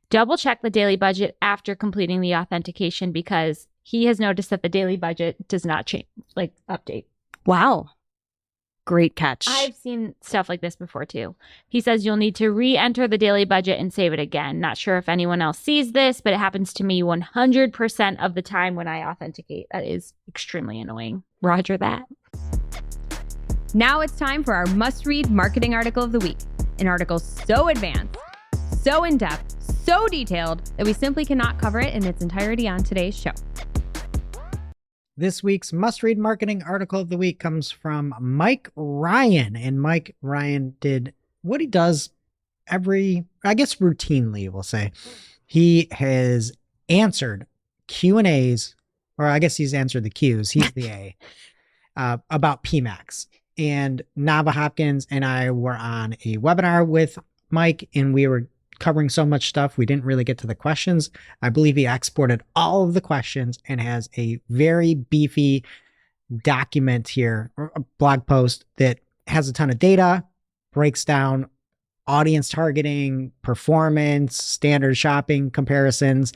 double check the daily budget after completing the authentication, because he has noticed that the daily budget does not change, update. Wow. Great catch. I've seen stuff like this before too. He says you'll need to re-enter the daily budget and save it again. Not sure if anyone else sees this, but it happens to me 100% of the time when I authenticate. That is extremely annoying. Roger that. Now it's time for our must-read marketing article of the week. An article so advanced, so in-depth, so detailed that we simply cannot cover it in its entirety on today's show. This week's must-read marketing article of the week comes from Mike Ryan. And Mike Ryan did what he does routinely, we'll say. He has answered Q&As, or I guess he's answered the Qs. He's the A, about PMAX. And Nava Hopkins and I were on a webinar with Mike, and we were covering so much stuff, we didn't really get to the questions. I believe he exported all of the questions and has a very beefy document here, or a blog post that has a ton of data, breaks down audience targeting, performance, standard shopping comparisons,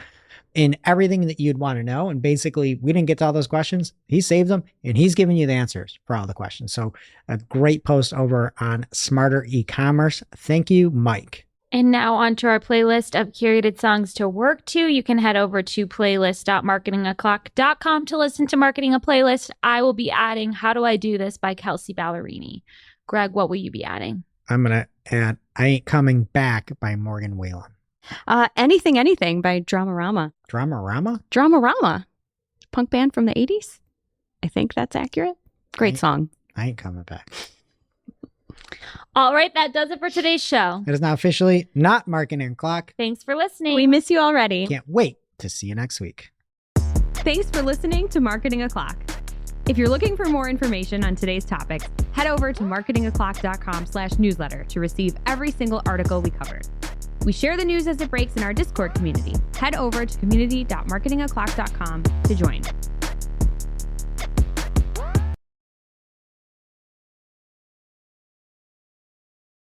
and everything that you'd want to know. And basically, we didn't get to all those questions. He saved them, and he's giving you the answers for all the questions. So a great post over on Smarter E-commerce. Thank you, Mike. And now onto our playlist of curated songs to work to. You can head over to playlist.marketingoclock.com to listen to Marketing a Playlist. I will be adding How Do I Do This by Kelsey Ballerini. Greg, what will you be adding? I'm going to add I Ain't Coming Back by Morgan Wallen. Anything by Dramarama. Dramarama? Punk band from the 80s. I think that's accurate. Great song. I Ain't Coming Back. All right, that does it for today's show. It is now officially not Marketing O'Clock. Thanks for listening. We miss you already. Can't wait to see you next week. Thanks for listening to Marketing O'Clock. If you're looking for more information on today's topics, head over to marketingoclock.com/newsletter to receive every single article we covered. We share the news as it breaks in our Discord community. Head over to community.marketingoclock.com to join.